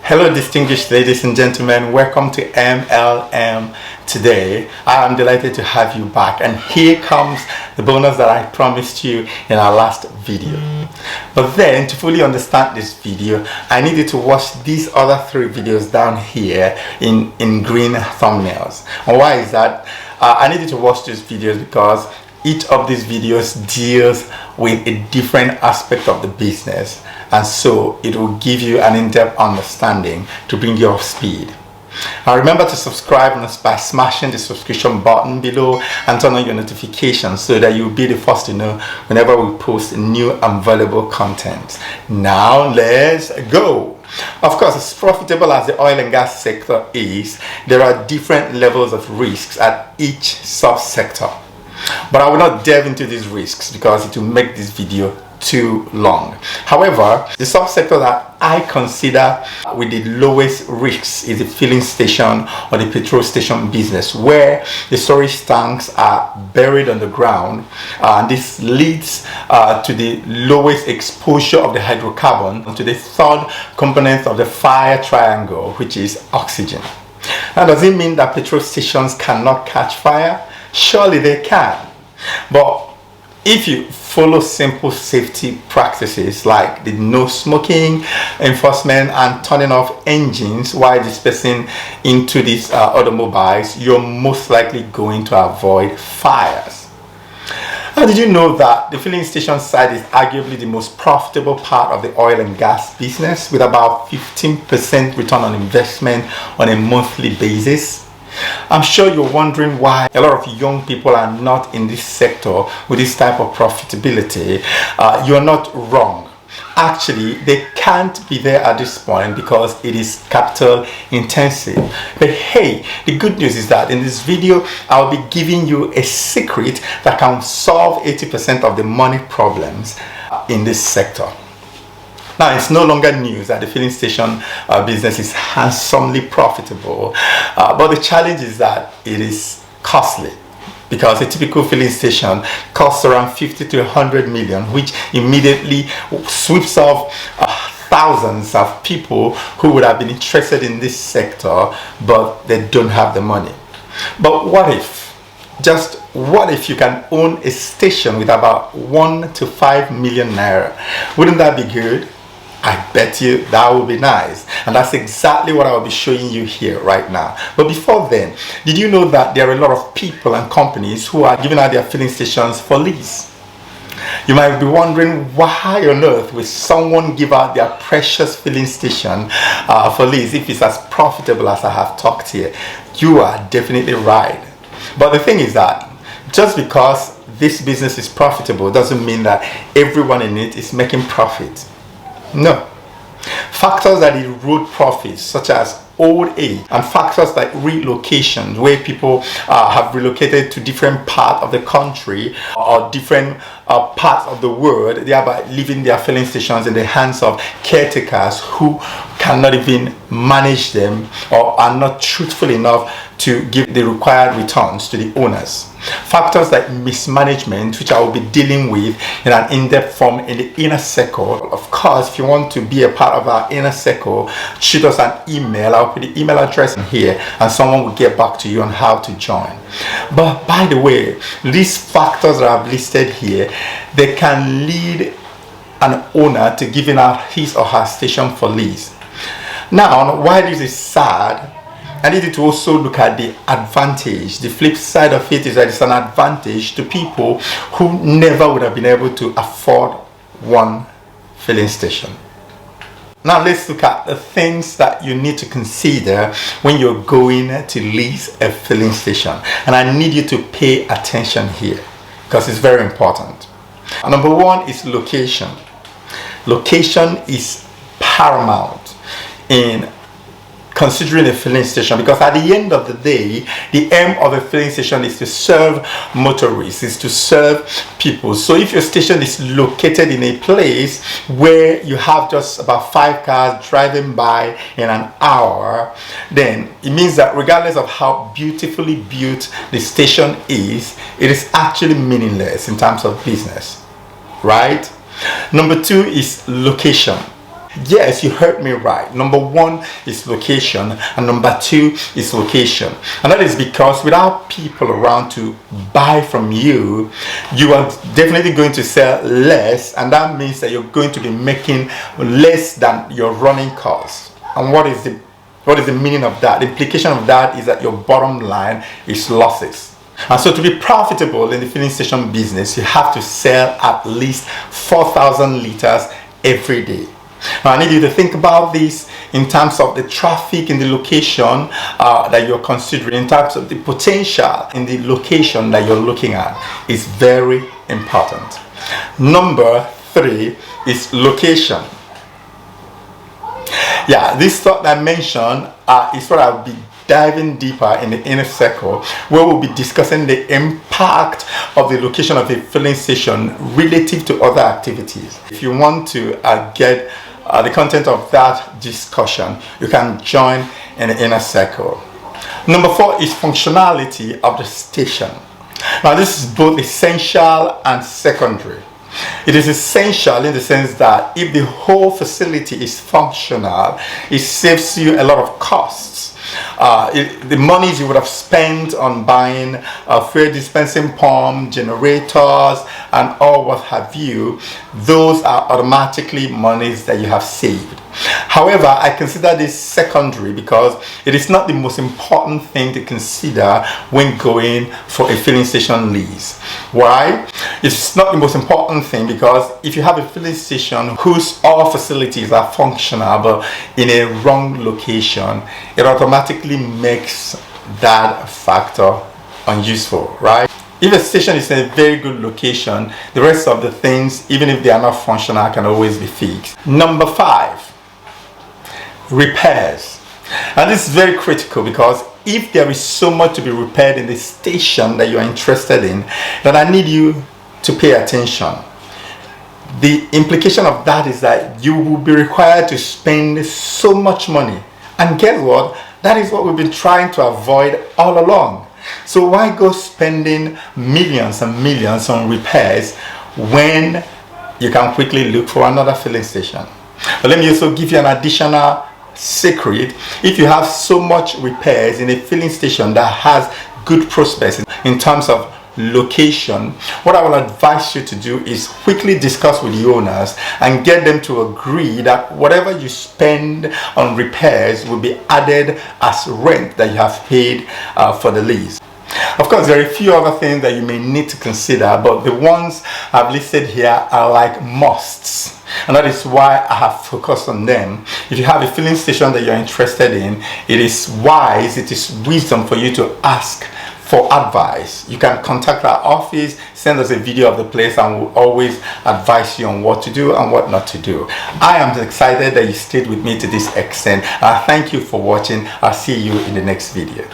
Hello distinguished ladies and gentlemen, welcome to MLM today. I am delighted to have you back, and here comes the bonus that I promised you in our last video. But then, to fully understand this video, I need you to watch these other three videos down here in green thumbnails. And why is that? I need you to watch these videos because each of these videos deals with a different aspect of the business, and so it will give you an in-depth understanding to bring you up speed. Now remember to subscribe by smashing the subscription button below and turn on your notifications so that you'll be the first to know whenever we post new and valuable content. Now let's go. Of course, as profitable as the oil and gas sector is, there are different levels of risks at each subsector. But I will not delve into these risks because it will make this video too long. However, the subsector that I consider with the lowest risks is the filling station or the petrol station business, where the storage tanks are buried on the ground, and this leads to the lowest exposure of the hydrocarbon to the third component of the fire triangle, which is oxygen. Now, does it mean that petrol stations cannot catch fire? Surely they can, but if you follow simple safety practices like the no smoking enforcement and turning off engines while dispersing into these automobiles, you're most likely going to avoid fires. Now, did you know that the filling station side is arguably the most profitable part of the oil and gas business, with about 15% return on investment on a monthly basis? I'm sure you're wondering why a lot of young people are not in this sector with this type of profitability. You're not wrong. Actually, they can't be there at this point because it is capital intensive. But hey, the good news is that in this video, I'll be giving you a secret that can solve 80% of the money problems in this sector. Now, it's no longer news that the filling station business is handsomely profitable, but the challenge is that it is costly, because a typical filling station costs around 50 to 100 million, which immediately sweeps off thousands of people who would have been interested in this sector, but they don't have the money. But what if? Just what if you can own a station with about 1 to 5 million naira? Wouldn't that be good? I bet you that would be nice, and that's exactly what I'll be showing you here right now. But before then, did you know that there are a lot of people and companies who are giving out their filling stations for lease? You might be wondering, why on earth would someone give out their precious filling station for lease if it's as profitable as I have talked here? You are definitely right. But the thing is that just because this business is profitable doesn't mean that everyone in it is making profit. No. Factors that erode profits, such as old age, and factors like relocation, where people have relocated to different parts of the country or different parts of the world, thereby leaving their filling stations in the hands of caretakers who cannot even manage them or are not truthful enough to give the required returns to the owners. Factors like mismanagement, which I will be dealing with in an in-depth form in the inner circle. Of course, if you want to be a part of our inner circle, shoot us an email. I'll put the email address in here and someone will get back to you on how to join. But by the way, these factors that I've listed here, they can lead an owner to giving out his or her station for lease. Now, why this is sad, I need you to also look at the advantage. The flip side of it is that it's an advantage to people who never would have been able to afford one filling station. Now let's look at the things that you need to consider when you're going to lease a filling station. And I need you to pay attention here because it's very important. And number one is location. Location is paramount in considering a filling station, because at the end of the day, the aim of a filling station is to serve motorists, is to serve people. So if your station is located in a place where you have just about 5 cars driving by in an hour, then it means that regardless of how beautifully built the station is, it is actually meaningless in terms of business, right? Number two is location. Yes, you heard me right. Number one is location, and number two is location. And that is because without people around to buy from you, you are definitely going to sell less, and that means that you're going to be making less than your running costs. And what is the meaning of that? The implication of that is that your bottom line is losses. And so to be profitable in the filling station business, you have to sell at least 4,000 liters every day. Now, I need you to think about this in terms of the traffic in the location that you're considering, in terms of the potential in the location that you're looking at. Is very important. Number three is location. Yeah, this third dimension is what I'll be diving deeper in the inner circle, where we'll be discussing the impact of the location of a filling station relative to other activities. If you want to get the content of that discussion, you can join in the inner circle. Number four is functionality of the station. Now, this is both essential and secondary. It is essential in the sense that if the whole facility is functional, it saves you a lot of costs. The monies you would have spent on buying a fuel dispensing pump, generators, and all what have you, those are automatically monies that you have saved. However, I consider this secondary because it is not the most important thing to consider when going for a filling station lease. Why? It's not the most important thing because if you have a filling station whose all facilities are functional but in a wrong location, it automatically makes that factor unuseful, right? If a station is in a very good location, the rest of the things, even if they are not functional, can always be fixed. Number five, repairs. And this is very critical because if there is so much to be repaired in the station that you are interested in, then I need you to pay attention. The implication of that is that you will be required to spend so much money. And guess what? That is what we've been trying to avoid all along. So why go spending millions and millions on repairs when you can quickly look for another filling station? But let me also give you an additional secret. If you have so much repairs in a filling station that has good prospects in terms of location, what I will advise you to do is quickly discuss with the owners and get them to agree that whatever you spend on repairs will be added as rent that you have paid for the lease. Of course, there are a few other things that you may need to consider, but the ones I've listed here are like musts, and that is why I have focused on them. If you have a filling station that you're interested in, it is wise, it is wisdom for you to ask for advice. You can contact our office, send us a video of the place, and we'll always advise you on what to do and what not to do. I am excited that you stayed with me to this extent. Thank you for watching. I'll see you in the next video.